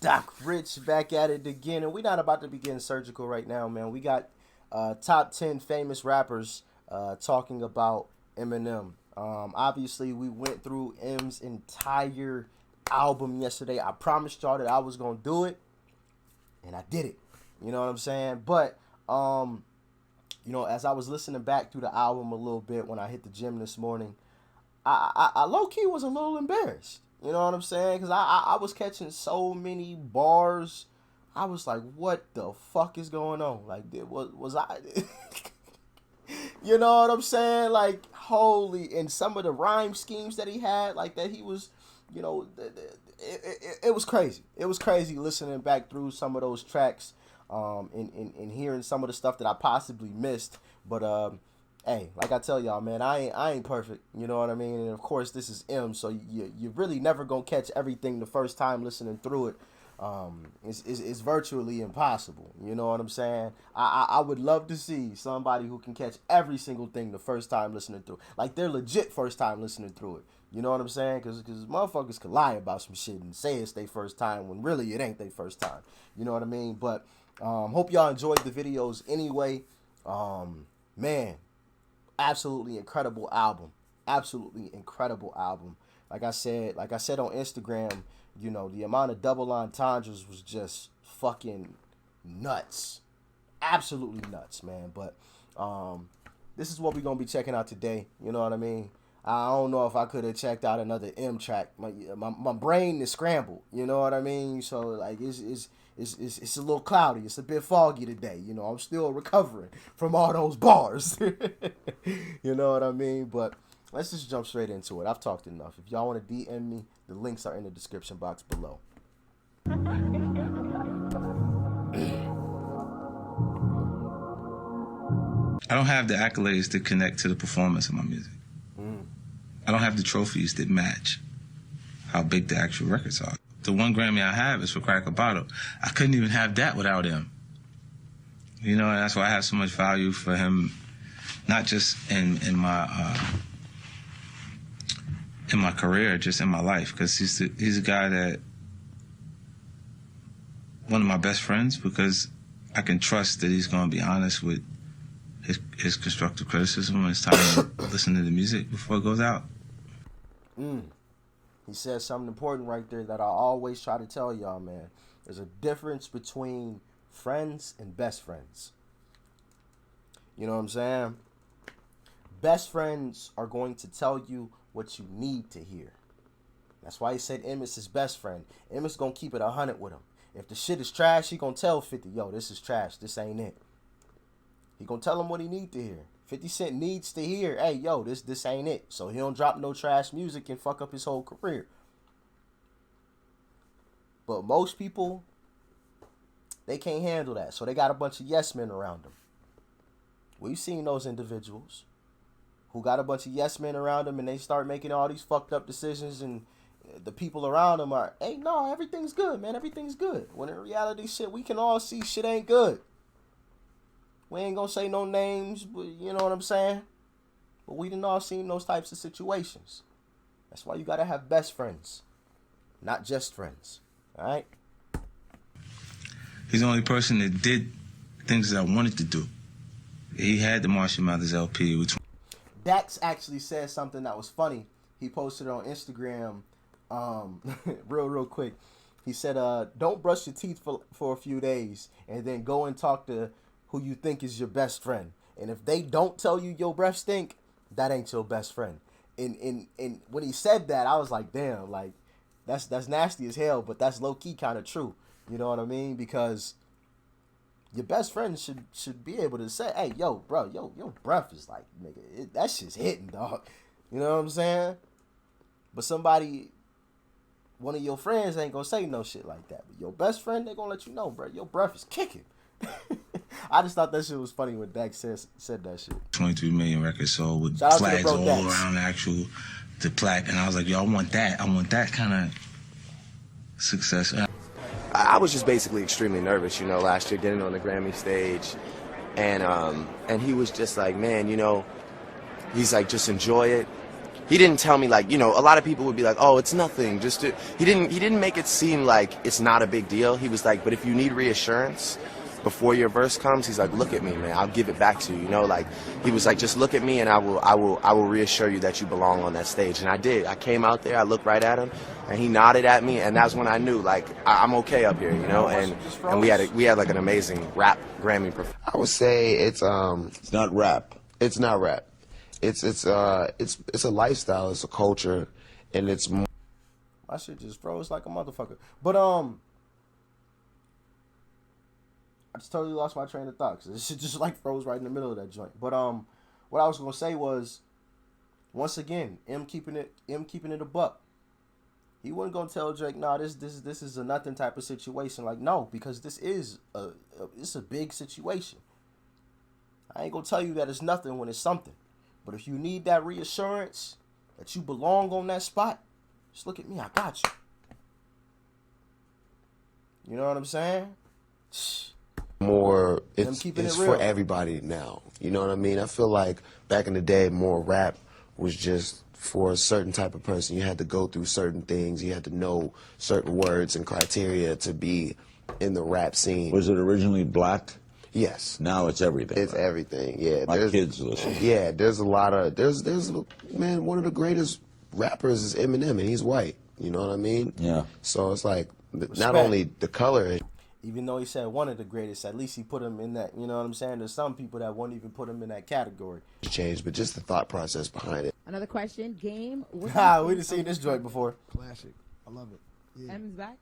Doc Rich back at it again, and we're not about to begin surgical right now, man. We got top 10 famous rappers talking about Eminem. Obviously, we went through M's entire album yesterday. I promised y'all that I was going to do it, and I did it. You know what I'm saying? But, as I was listening back through the album a little bit when I hit the gym this morning, I low-key was a little embarrassed. You know what I'm saying? Because I was catching so many bars. I was like, what the fuck is going on? Like, was I... You know what I'm saying? Like, holy... And some of the rhyme schemes that he had, like, that he was... It was crazy. It was crazy listening back through some of those tracks and hearing some of the stuff that I possibly missed. But... hey, like I tell y'all, man, I ain't perfect. You know what I mean? And of course, this is M, so you really never gonna catch everything the first time listening through it. It's virtually impossible. You know what I'm saying? I would love to see somebody who can catch every single thing the first time listening through. Like, they're legit first time listening through it. You know what I'm saying? Because motherfuckers can lie about some shit and say it's their first time when really it ain't their first time. You know what I mean? But hope y'all enjoyed the videos anyway. Man. Absolutely incredible album. Absolutely incredible album. Like I said on Instagram, the amount of double entendres was just fucking nuts. Absolutely nuts, man. But this is what we're gonna be checking out today. You know what I mean? I don't know if I could have checked out another M track. My brain is scrambled. You know what I mean? So like it's a little cloudy. It's a bit foggy today. I'm still recovering from all those bars. You know what I mean? But let's just jump straight into it. I've talked enough. If y'all want to DM me, the links are in the description box below. I don't have the accolades to connect to the performance of my music. I don't have the trophies that match how big the actual records are. The one Grammy I have is for Crack a Bottle. I couldn't even have that without him. And that's why I have so much value for him, not just in my career, just in my life, because he's a guy that, one of my best friends, because I can trust that he's going to be honest with his constructive criticism when it's time to listen to the music before it goes out. He said something important right there that I always try to tell y'all, man. There's a difference between friends and best friends. You know what I'm saying? Best friends are going to tell you what you need to hear. That's why he said M is his best friend. M is going to keep it 100 with him. If the shit is trash, he going to tell 50, yo, this is trash. This ain't it. He going to tell him what he need to hear. 50 Cent needs to hear, hey, yo, this ain't it. So he don't drop no trash music and fuck up his whole career. But most people, they can't handle that. So they got a bunch of yes men around them. We've seen those individuals who got a bunch of yes men around them and they start making all these fucked up decisions, and the people around them are, hey, no, everything's good, man. Everything's good. When in reality, shit, we can all see shit ain't good. We ain't gonna say no names, but you know what I'm saying? But we done all seen those types of situations. That's why you gotta have best friends, not just friends. Alright? He's the only person that did things that I wanted to do. He had the Marshall Mathers LP. Dax actually said something that was funny. He posted it on Instagram real quick. He said, don't brush your teeth for a few days and then go and talk to who you think is your best friend. And if they don't tell you your breath stink, that ain't your best friend. And when he said that, I was like, damn, like, that's nasty as hell, but that's low-key kind of true. You know what I mean? Because your best friend should be able to say, hey, yo, bro, your breath is like, nigga, that shit's hitting, dog. You know what I'm saying? But one of your friends ain't gonna say no shit like that. But your best friend, they gonna let you know, bro, your breath is kicking. I just thought that shit was funny when Dax said that shit. 23 million records sold with flags all around the plaque, and I was like, yo, I want that kind of success. I was just basically extremely nervous, last year getting on the Grammy stage, and he was just like, man, he's like, just enjoy it. he didn't tell me like, you know, a lot of people would be like, oh, it's nothing. He didn't make it seem like it's not a big deal. He was like, but if you need reassurance before your verse comes, he's like, look at me, man. I'll give it back to you. You know, like he was like, just look at me and I will reassure you that you belong on that stage. And I did. I came out there, I looked right at him, and he nodded at me, and that's when I knew like I'm okay up here, you know. And we had like an amazing rap Grammy performance. I would say it's not rap. It's not rap. It's a lifestyle. It's a culture, and it's more. My shit just froze like a motherfucker. But I just totally lost my train of thought because this shit just like froze right in the middle of that joint. But what I was gonna say was, once again, M keeping it a buck. He wasn't gonna tell Drake, nah, this is a nothing type of situation. Like, no, because this is it's a big situation. I ain't gonna tell you that it's nothing when it's something. But if you need that reassurance that you belong on that spot, just look at me, I got you. You know what I'm saying? More it's real for everybody now. You know what I mean? I feel like back in the day, more rap was just for a certain type of person. You had to go through certain things. You had to know certain words and criteria to be in the rap scene. Was it originally black? Yes. Now it's everything. It's right? everything. Yeah. My kids listen. Yeah. There's a lot of man. One of the greatest rappers is Eminem, and he's white. You know what I mean? Yeah. So it's like not only the color. Even though he said one of the greatest, at least he put him in that, you know what I'm saying? There's some people that won't even put him in that category. Changed, but just the thought process behind it. Another question, Game. Ha, we done seen this joint before. Classic. I love it. Yeah. M's back?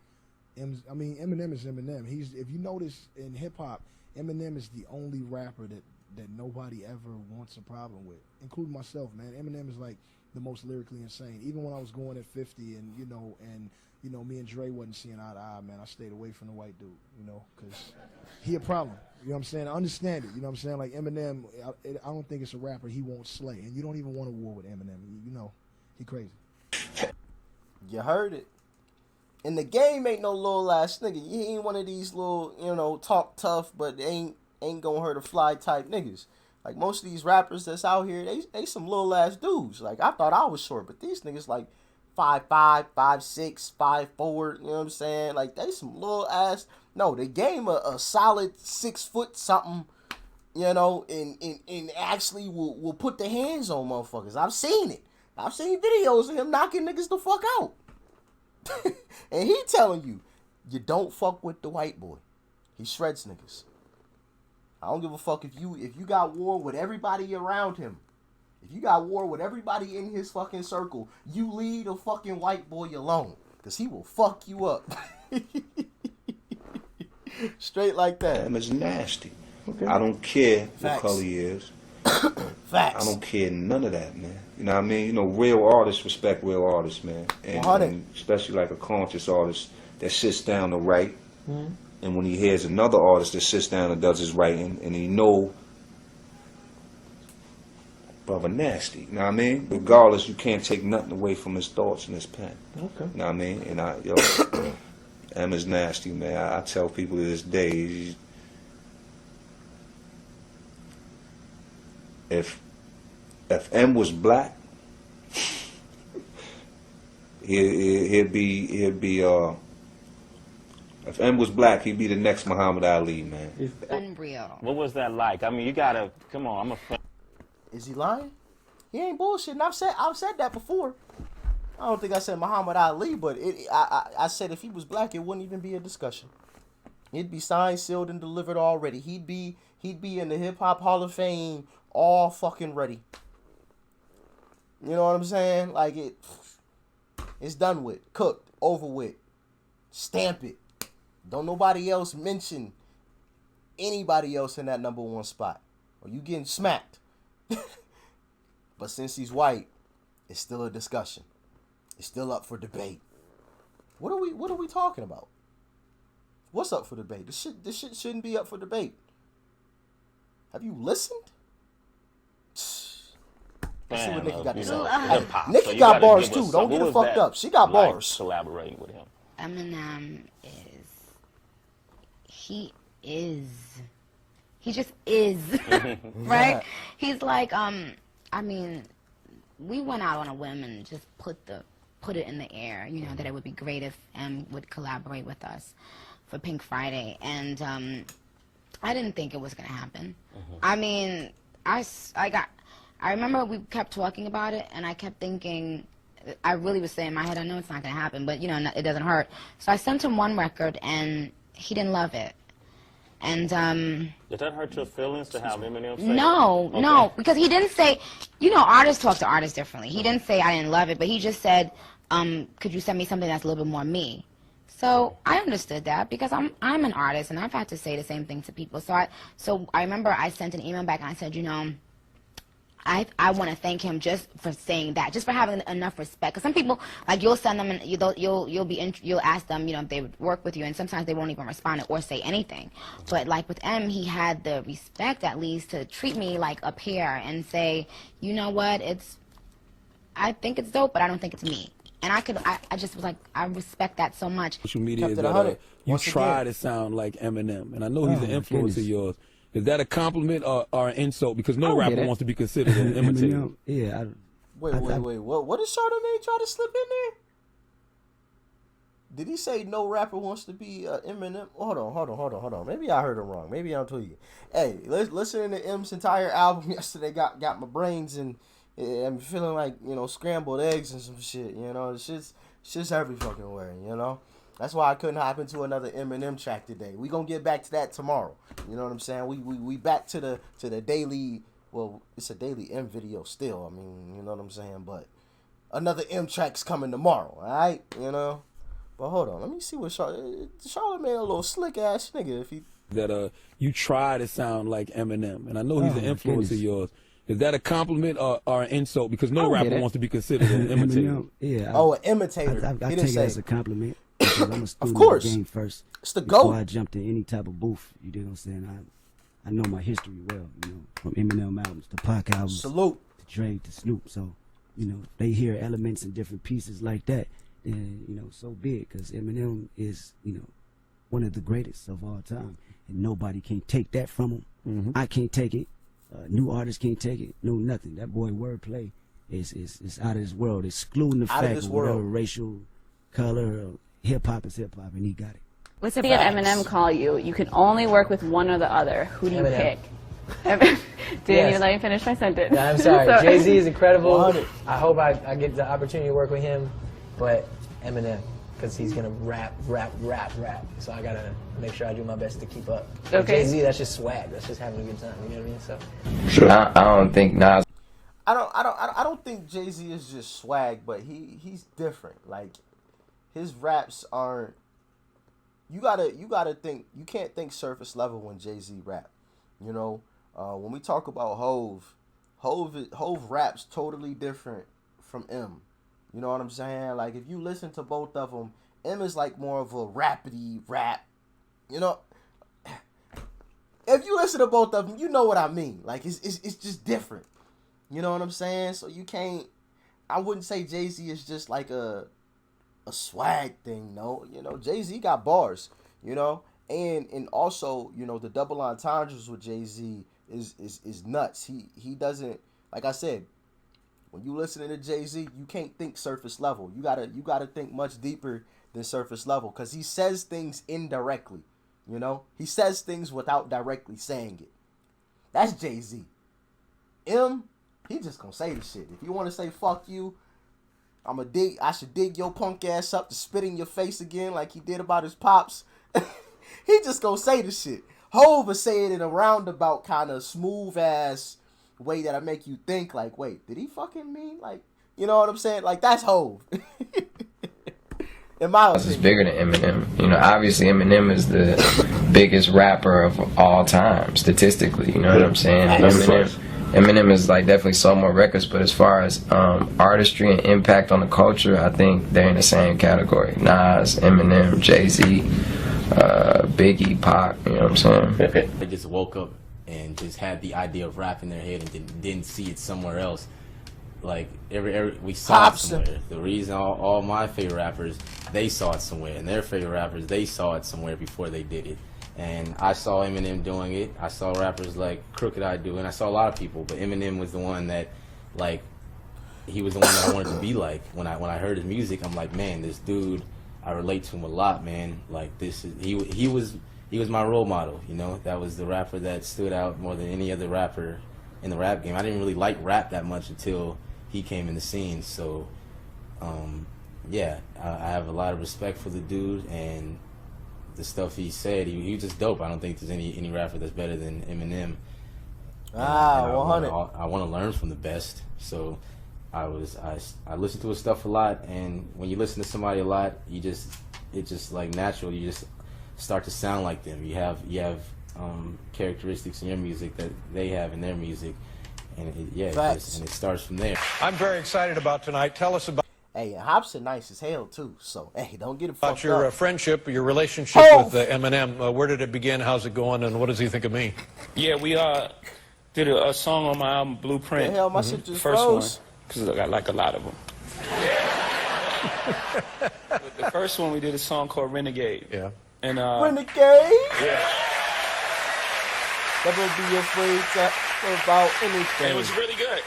Eminem is Eminem. If you notice in hip hop, Eminem is the only rapper that nobody ever wants a problem with, including myself, man. Eminem is like the most lyrically insane. Even when I was going at 50 and me and Dre wasn't seeing eye to eye, man, I stayed away from the white dude, because he a problem. You know what I'm saying? I understand it. You know what I'm saying? Like Eminem, I don't think it's a rapper he won't slay. And you don't even want a war with Eminem. He crazy. You heard it. And the Game ain't no little ass nigga. He ain't one of these little, talk tough, but ain't gonna hurt a fly type niggas. Like most of these rappers that's out here, they some little ass dudes. Like I thought I was short, but these niggas like 5'5", 5'6", 5'4", you know what I'm saying? Like, they some little ass. No, the Game a solid 6 foot something, and actually will put the hands on motherfuckers. I've seen it. I've seen videos of him knocking niggas the fuck out. And he telling you don't fuck with the white boy. He shreds niggas. I don't give a fuck if you got war with everybody around him. If you got war with everybody in his fucking circle, you leave a fucking white boy alone. Because he will fuck you up. Straight like that. Eminem is nasty. Okay. I don't care Facts. what color he is. Facts. I don't care none of that, man. You know what I mean? Real artists respect real artists, man. And especially like a conscious artist that sits down to write. Mm-hmm. And when he hears another artist that sits down and does his writing, and he know brother nasty, you know what I mean? Regardless, you can't take nothing away from his thoughts and his pen. Okay. You know what I mean? And Emma's nasty, man. I tell people to this day, if M was black, he'd be if M was black, he'd be the next Muhammad Ali, man. Unreal. What was that like? I mean, you gotta come on. I'm a friend. Is he lying? He ain't bullshitting. I've said that before. I don't think I said Muhammad Ali, but I said if he was black, it wouldn't even be a discussion. It'd be signed, sealed, and delivered already. He'd be in the Hip Hop Hall of Fame, all fucking ready. You know what I'm saying? Like it's done with, cooked, over with. Stamp it. Don't nobody else mention anybody else in that number one spot, or you getting smacked. But since he's white, it's still a discussion. It's still up for debate. What are we talking about? What's up for debate? This shit shouldn't be up for debate. Have you listened? Let's see what Nikki got to say. Nikki got bars too. Don't get it fucked up. She got bars. Collaborating with him. Eminem he just is, right? He's like, we went out on a whim and just put it in the air, you know, that it would be great if M would collaborate with us for Pink Friday, and I didn't think it was gonna happen. I mean, I remember we kept talking about it, and I kept thinking, I really was saying in my head, I know it's not gonna happen, but you know, it doesn't hurt. So I sent him one record, and he didn't love it. And did that hurt your feelings to have Eminem say no, that? no, because he didn't say, you know, artists talk to artists differently. He didn't say I didn't love it, but he just said, could you send me something that's a little bit more me? So I understood that because I'm an artist and I've had to say the same thing to people. So I remember I sent an email back and I said, you know, I want to thank him just for saying that, just for having enough respect. Because some people, like, you'll send them and you'll ask them, you know, if they would work with you, and sometimes they won't even respond or say anything. But like with M, he had the respect at least to treat me like a peer and say, you know what, I think it's dope, but I don't think it's me. And I just was like, I respect that so much. Social media is that you try to sound like Eminem, and I know he's an influence of yours. Is that a compliment or an insult? Because no rapper wants to be considered an imitator. Yeah. Wait. What did Charlamagne try to slip in there? Did he say no rapper wants to be Eminem? Hold on. Maybe I heard him wrong. Maybe I'm tweaking. Hey, listening to M's entire album yesterday got my brains and I'm feeling like, you know, scrambled eggs and some shit. You know, it's just every fucking way. You know. That's why I couldn't hop into another Eminem track today. We gonna get back to that tomorrow. You know what I'm saying? We back to the daily. Well, it's a daily M video still. I mean, you know what I'm saying. But another M track's coming tomorrow. All right, you know. But hold on, let me see what Charlamagne a little slick ass nigga. If he that you try to sound like Eminem, and I know he's an influence of yours. Is that a compliment or an insult? Because no rapper wants to be considered an imitator. An imitator. I take it as a compliment. Because I'm a student of course. Of the game first. It's the Before GOAT. I jumped in any type of booth, you dig what I'm saying? I know my history well, you know, from Eminem albums to Pac albums. Salute. To Dre to Snoop. So, you know, they hear elements and different pieces like that, then, you know, so be it. Because Eminem is, you know, one of the greatest of all time. And nobody can take that from him. Mm-hmm. I can't take it. New artists can't take it. No, nothing. That boy wordplay is out of this world. Excluding the fact of whatever racial, color, or hip-hop is hip-hop, and he got it. Let's see an Eminem call you. You can only work with one or the other. Who do you pick? Didn't even let me finish my sentence. No, I'm sorry. Jay-Z is incredible. 100. I hope I get the opportunity to work with him, but Eminem, because he's going to rap. So I got to make sure I do my best to keep up. Okay. Jay-Z, that's just swag. That's just having a good time. You know what I mean? So. Sure. I don't think Nas. I don't think Jay-Z is just swag, but he's different. Like, his raps aren't. You gotta think. You can't think surface level when Jay-Z rap. You know, when we talk about Hov raps totally different from M. You know what I'm saying? Like, if you listen to both of them, M is like more of a rapidy rap. You know, if you listen to both of them, you know what I mean. Like, it's just different. You know what I'm saying? So you can't. I wouldn't say Jay-Z is just like a swag thing, no. You know, Jay-Z got bars, you know, and also, you know, the double entendres with Jay-Z is nuts. He doesn't, like I said, when you listen to Jay-Z, you can't think surface level. You gotta think much deeper than surface level, because he says things indirectly, you know. He says things without directly saying it. That's Jay-Z. M, he just gonna say the shit. If you want to say fuck you, I should dig your punk ass up to spit in your face again like he did about his pops. He just gonna say the shit. Hov will say it in a roundabout kind of smooth ass way that'll make you think like, wait, did he fucking mean, like, you know what I'm saying? Like, that's Hov. In my opinion. It's bigger than Eminem. You know, obviously Eminem is the biggest rapper of all time, statistically. You know what I'm saying? Eminem is like definitely sold more records, but as far as artistry and impact on the culture, I think they're in the same category. Nas, Eminem, Jay-Z, Biggie, Pac, you know what I'm saying? They just woke up and just had the idea of rap in their head and didn't see it somewhere else. Like we saw it somewhere. The reason all my favorite rappers, they saw it somewhere, and their favorite rappers, they saw it somewhere before they did it. And I saw Eminem doing it. I saw rappers like Crooked I do, and I saw a lot of people, but Eminem was the one that, like, he was the one that I wanted to be like. When I heard his music, I'm like, man, this dude, I relate to him a lot, man. Like this is he was my role model. You know, that was the rapper that stood out more than any other rapper in the rap game. I didn't really like rap that much until he came in the scene. So, yeah, I have a lot of respect for the dude and the stuff he said. He was just dope. I don't think there's any rapper that's better than Eminem. And 100. I want to learn from the best. So I listen to his stuff a lot, and when you listen to somebody a lot, it's just like natural. You just start to sound like them. You have characteristics in your music that they have in their music, and it starts from there. I'm very excited about tonight. Tell us about. Hey, Hobson nice as hell too. So hey, don't get it fucked About your up. friendship, your relationship with Eminem. Where did it begin? How's it going? And what does he think of me? Yeah, we did a song on my album Blueprint. The hell, my shit just first froze. one, because I got like a lot of them. But the first one we did a song called Renegade. Yeah. And Renegade. Yeah. Never be afraid about anything. And it was really good.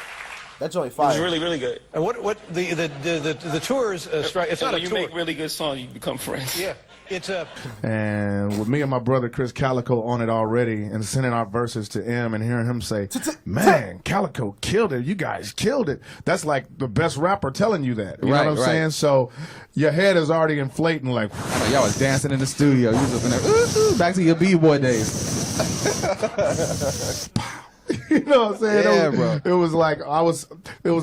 That joint It fire. was really, really good. And what the tours strike? It's not a when you tour. make really good songs, you become friends. Yeah, it's a. And with me and my brother Chris Calico on it already, and sending our verses to M and hearing him say, "Man, Calico killed it. You guys killed it." That's like the best rapper telling you that. You know what I'm saying? So your head is already inflating. Like y'all was dancing in the studio. You was looking at ooh, back to your b-boy days. You know what I'm saying? Yeah, bro. It was like it was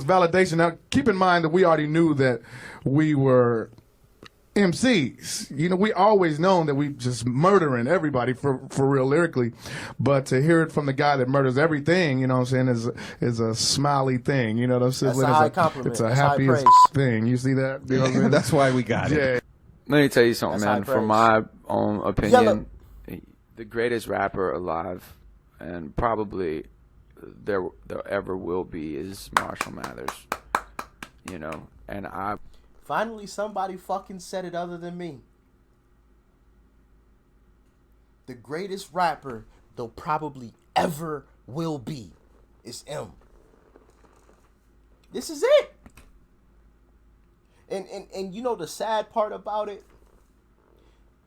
validation. Now, keep in mind that we already knew that we were MCs. You know, we always known that we just murdering everybody for real lyrically. But to hear it from the guy that murders everything, you know what I'm saying, is a smiley thing. You know what I'm saying? That's a high compliment. It's a That's high happiest praise. thing. You see that? You know what I'm saying? That's why we got it. Yeah. Let me tell you something, That's man. high From my own opinion, the greatest rapper alive, and probably there ever will be, is Marshall Mathers. You know, and Finally, somebody fucking said it other than me. The greatest rapper there probably ever will be is M. This is it. And you know the sad part about it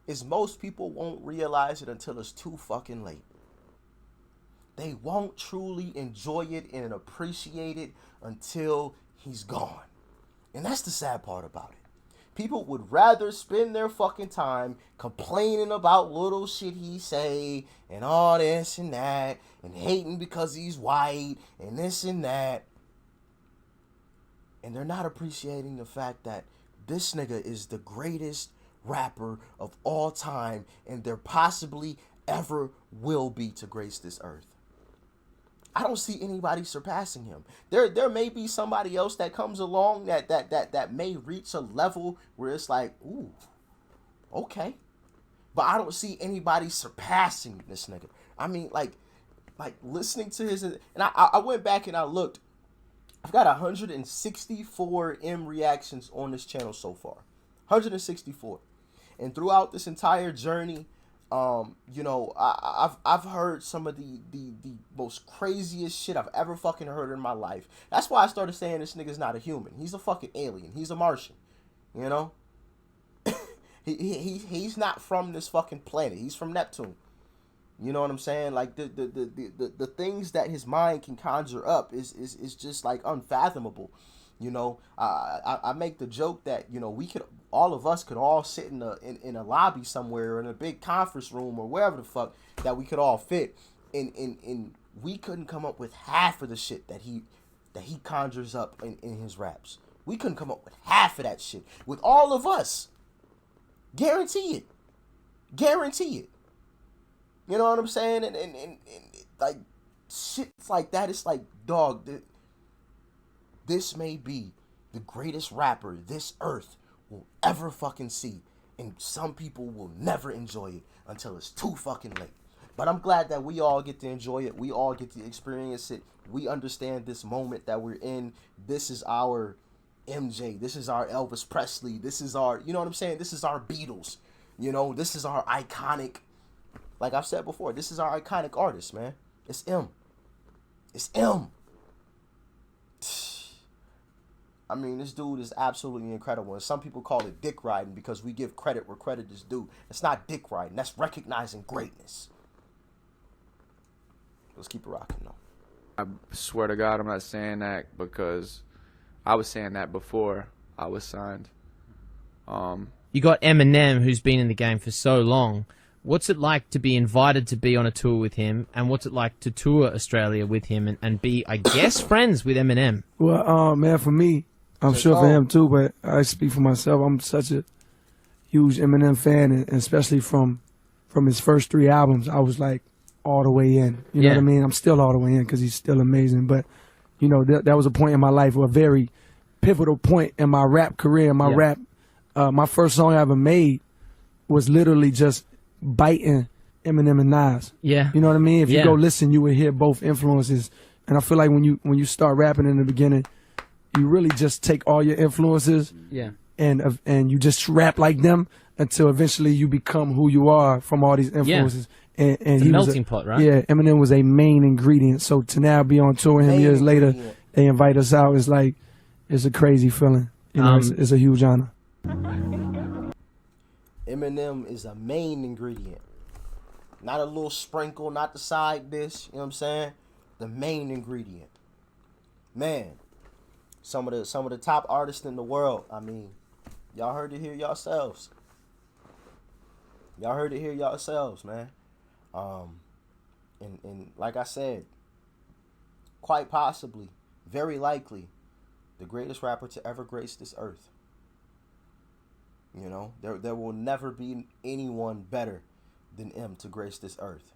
is most people won't realize it until it's too fucking late. They won't truly enjoy it and appreciate it until he's gone. And that's the sad part about it. People would rather spend their fucking time complaining about little shit he say and all this and that and hating because he's white and this and that. And they're not appreciating the fact that this nigga is the greatest rapper of all time and there possibly ever will be to grace this earth. I don't see anybody surpassing him. There may be somebody else that comes along that may reach a level where it's like, ooh, okay. But I don't see anybody surpassing this nigga. I mean, like listening to his, and I went back and I looked. I've got 164 M reactions on this channel so far. 164. And throughout this entire journey, you know, I've heard some of the most craziest shit I've ever fucking heard in my life. That's why I started saying this nigga's not a human. He's a fucking alien. He's a Martian. You know? He's not from this fucking planet. He's from Neptune. You know what I'm saying? Like the things that his mind can conjure up is just like unfathomable. You know, I make the joke that, you know, all of us could all sit in a lobby somewhere, or in a big conference room, or wherever the fuck that we could all fit, and we couldn't come up with half of the shit that he conjures up in his raps. We couldn't come up with half of that shit with all of us. Guarantee it. Guarantee it. You know what I'm saying? And like shit like that, it's like, dog, this may be the greatest rapper this earth will ever fucking see. And some people will never enjoy it until it's too fucking late. But I'm glad that we all get to enjoy it. We all get to experience it. We understand this moment that we're in. This is our MJ. This is our Elvis Presley. This is our, you know what I'm saying? This is our Beatles. You know, this is our iconic, like I've said before, this is our iconic artist, man. It's M. It's M. I mean, this dude is absolutely incredible. And some people call it dick riding because we give credit where credit is due. It's not dick riding. That's recognizing greatness. Let's keep it rocking, though. I swear to God, I'm not saying that because I was saying that before I was signed. You got Eminem, who's been in the game for so long. What's it like to be invited to be on a tour with him, and what's it like to tour Australia with him and be, I guess, friends with Eminem? Well, man, for me, I'm sure for him too, but I speak for myself. I'm such a huge Eminem fan, and especially from his first 3 albums, I was like all the way in. You know what I mean? I'm still all the way in because he's still amazing. But, you know, that was a point in my life, a very pivotal point in my rap career, my rap. My first song I ever made was literally just biting Eminem and Nas. Yeah. You know what I mean? If you go listen, you will hear both influences. And I feel like when you start rapping in the beginning, you really just take all your influences and you just rap like them until eventually you become who you are from all these influences. And it's a melting pot, right? Yeah, Eminem was a main ingredient. So to now be on tour with him years later, they invite us out. It's like, it's a crazy feeling. You know, it's a huge honor. Eminem is a main ingredient. Not a little sprinkle, not the side dish. You know what I'm saying? The main ingredient. Man, some of the top artists in the world. I mean, y'all heard it here yourselves. Y'all heard it here yourselves, man. And like I said, quite possibly, very likely, the greatest rapper to ever grace this earth. You know, there will never be anyone better than M to grace this earth.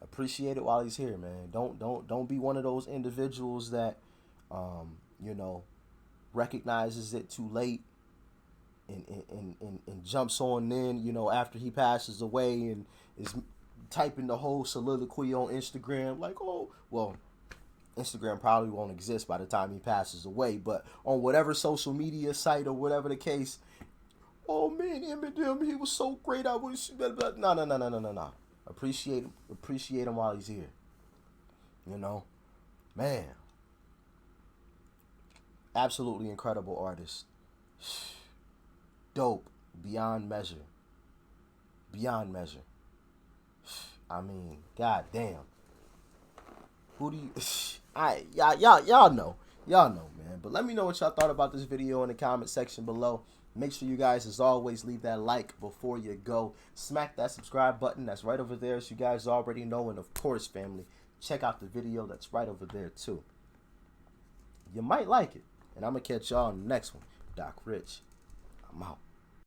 Appreciate it while he's here, man. Don't be one of those individuals that you know, recognizes it too late and jumps on in, you know, after he passes away and is typing the whole soliloquy on Instagram like, oh, well, Instagram probably won't exist by the time he passes away, but on whatever social media site or whatever the case, oh man, Eminem, he was so great. I wish. No. Appreciate him while he's here. You know, man, absolutely incredible artist. Dope beyond measure. Beyond measure. I mean, goddamn. Who do you? Y'all know, man. But let me know what y'all thought about this video in the comment section below. Make sure you guys, as always, leave that like before you go. Smack that subscribe button that's right over there, as you guys already know. And of course, family, check out the video that's right over there too. You might like it, and I'm gonna catch y'all on the next one. Doc Rich, I'm out.